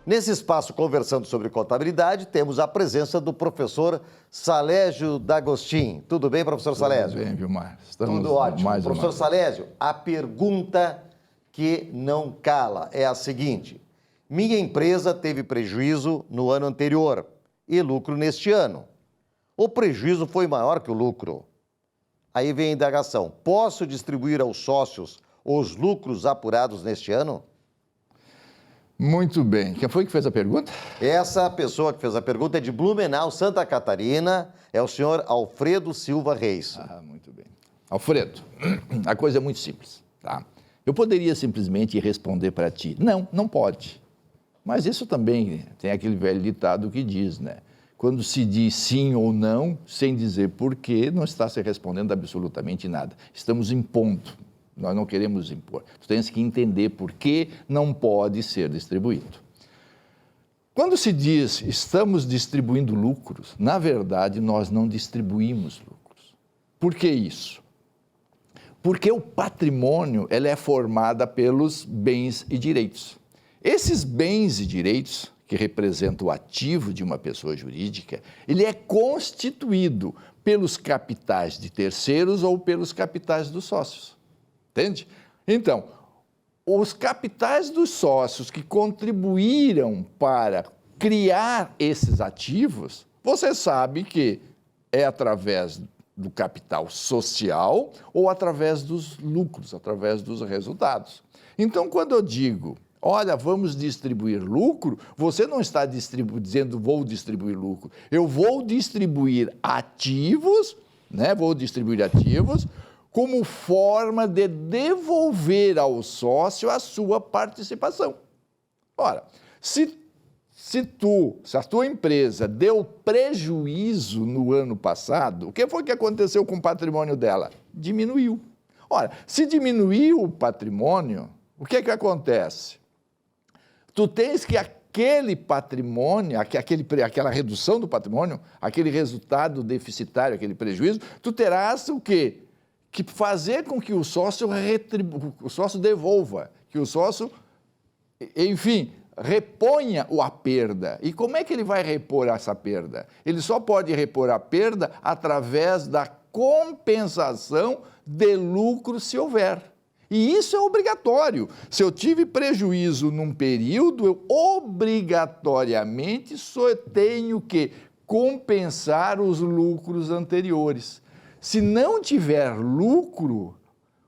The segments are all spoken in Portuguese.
Nesse espaço, conversando sobre contabilidade, temos a presença do professor Salésio D'Agostin. Tudo bem, professor Salésio? Tudo bem, Vilmar. Estamos Tudo ótimo. mais Professor uma... Salésio, a pergunta que não cala é a seguinte: minha empresa teve prejuízo no ano anterior e lucro neste ano. O prejuízo foi maior que o lucro. Aí vem a indagação: posso distribuir aos sócios os lucros apurados neste ano? Muito bem. Quem foi que fez a pergunta? Essa pessoa que fez a pergunta é de Blumenau, Santa Catarina, é o senhor Alfredo Silva Reis. Muito bem. Alfredo, a coisa é muito simples, tá? Eu poderia simplesmente responder para ti, não pode. Mas isso também tem aquele velho ditado que diz, né? Quando se diz sim ou não, sem dizer porquê, não está se respondendo absolutamente nada. Estamos impondo. Nós não queremos impor. Tu tens que entender por que não pode ser distribuído. Quando se diz estamos distribuindo lucros, na verdade nós não distribuímos lucros. Por que isso? Porque o patrimônio ele é formado pelos bens e direitos. Esses bens e direitos, que representam o ativo de uma pessoa jurídica, ele é constituído pelos capitais de terceiros ou pelos capitais dos sócios. Entende? Então, os capitais dos sócios que contribuíram para criar esses ativos, você sabe que é através do capital social ou através dos lucros, através dos resultados. Então, quando eu digo, olha, vamos distribuir lucro, você não está dizendo vou distribuir lucro. Eu vou distribuir ativos, né? Vou distribuir ativos como forma de devolver ao sócio a sua participação. Ora, se a tua empresa deu prejuízo no ano passado, o que foi que aconteceu com o patrimônio dela? Diminuiu. Ora, se diminuiu o patrimônio, o que acontece? Tu tens que aquele patrimônio, aquela redução do patrimônio, aquele resultado deficitário, aquele prejuízo, tu terás o quê? Que fazer com que o sócio devolva, que o sócio, enfim, reponha a perda. E como é que ele vai repor essa perda? Ele só pode repor a perda através da compensação de lucro, se houver. E isso é obrigatório. Se eu tive prejuízo num período, eu obrigatoriamente só tenho que compensar os lucros anteriores. Se não tiver lucro,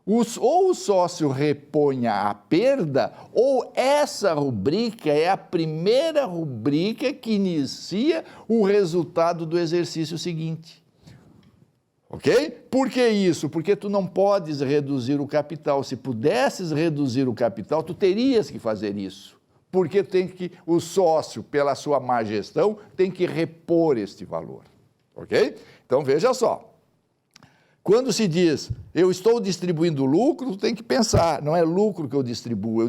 ou o sócio reponha a perda, ou essa rubrica é a primeira rubrica que inicia o resultado do exercício seguinte. Ok? Por que isso? Porque tu não podes reduzir o capital. Se pudesses reduzir o capital, tu terias que fazer isso. Porque o sócio, pela sua má gestão, tem que repor este valor. Ok? Então, veja só. Quando se diz, eu estou distribuindo lucro, tu tem que pensar, não é lucro que eu distribuo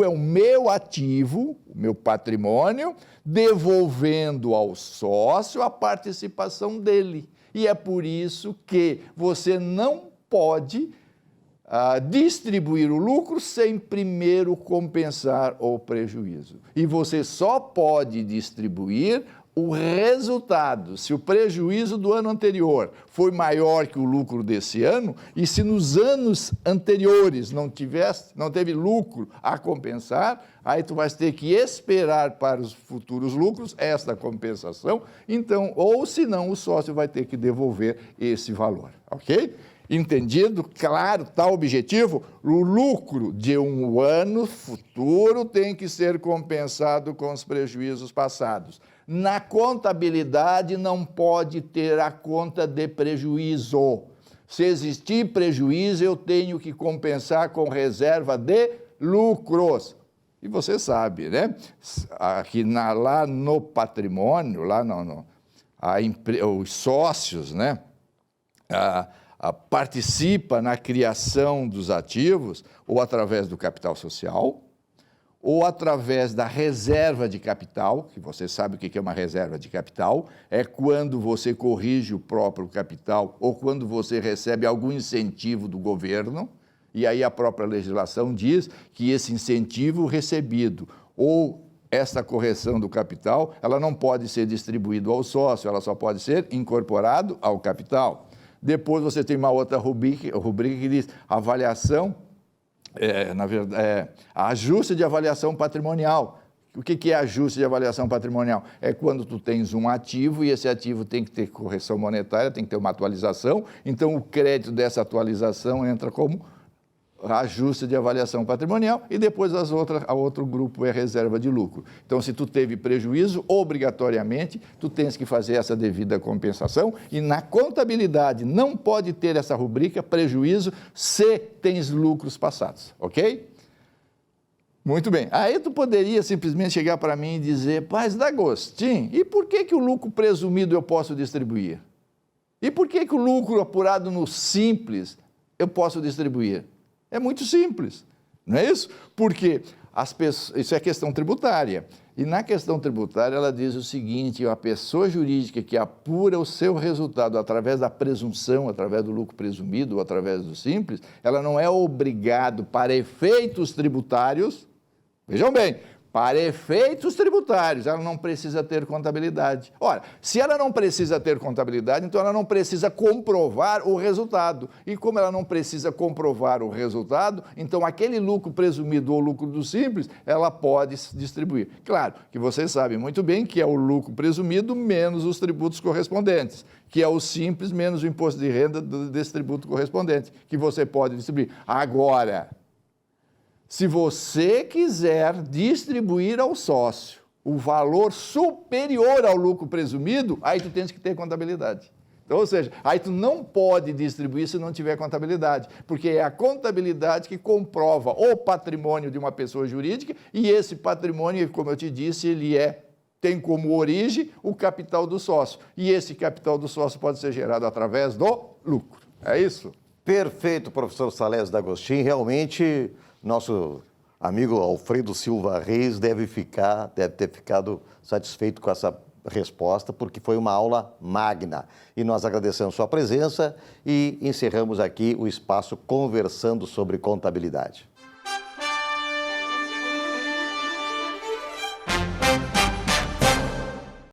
é o meu ativo, o meu patrimônio, devolvendo ao sócio a participação dele. E é por isso que você não pode distribuir o lucro sem primeiro compensar o prejuízo. E você só pode distribuir o resultado, se o prejuízo do ano anterior foi maior que o lucro desse ano, e se nos anos anteriores não teve lucro a compensar, aí tu vais ter que esperar para os futuros lucros esta compensação, então, ou senão o sócio vai ter que devolver esse valor, ok? Entendido? Claro, tal objetivo, o lucro de um ano futuro tem que ser compensado com os prejuízos passados. Na contabilidade não pode ter a conta de prejuízo. Se existir prejuízo, eu tenho que compensar com reserva de lucros. E você sabe, né? Aqui lá no patrimônio, os sócios, né? Participa na criação dos ativos ou através do capital social, ou através da reserva de capital, que você sabe o que é uma reserva de capital, é quando você corrige o próprio capital ou quando você recebe algum incentivo do governo, e aí a própria legislação diz que esse incentivo recebido ou essa correção do capital, ela não pode ser distribuída ao sócio, ela só pode ser incorporado ao capital. Depois você tem uma outra rubrica que diz avaliação, ajuste de avaliação patrimonial. O que é ajuste de avaliação patrimonial? É quando tu tens um ativo e esse ativo tem que ter correção monetária, tem que ter uma atualização, então o crédito dessa atualização entra como ajuste de avaliação patrimonial e depois a outro grupo é reserva de lucro. Então, se tu teve prejuízo, obrigatoriamente, tu tens que fazer essa devida compensação e na contabilidade não pode ter essa rubrica prejuízo se tens lucros passados, ok? Muito bem. Aí tu poderia simplesmente chegar para mim e dizer, Paz D'Agostin, e por que o lucro presumido eu posso distribuir? E por que o lucro apurado no simples eu posso distribuir? É muito simples, não é isso? Porque isso é questão tributária. E na questão tributária ela diz o seguinte, a pessoa jurídica que apura o seu resultado através da presunção, através do lucro presumido ou através do simples, ela não é obrigada para efeitos tributários, vejam bem, para efeitos tributários, ela não precisa ter contabilidade. Ora, se ela não precisa ter contabilidade, então ela não precisa comprovar o resultado. E como ela não precisa comprovar o resultado, então aquele lucro presumido ou lucro do simples, ela pode distribuir. Claro que vocês sabem muito bem que é o lucro presumido menos os tributos correspondentes, que é o simples menos o imposto de renda desse tributo correspondente, que você pode distribuir. Agora, se você quiser distribuir ao sócio o valor superior ao lucro presumido, aí tu tens que ter contabilidade. Então, ou seja, aí tu não pode distribuir se não tiver contabilidade, porque é a contabilidade que comprova o patrimônio de uma pessoa jurídica e esse patrimônio, como eu te disse, ele tem como origem o capital do sócio. E esse capital do sócio pode ser gerado através do lucro. É isso? Perfeito, professor Salésio D'Agostin. Realmente, nosso amigo Alfredo Silva Reis deve ter ficado satisfeito com essa resposta, porque foi uma aula magna. E nós agradecemos sua presença e encerramos aqui o espaço Conversando sobre Contabilidade.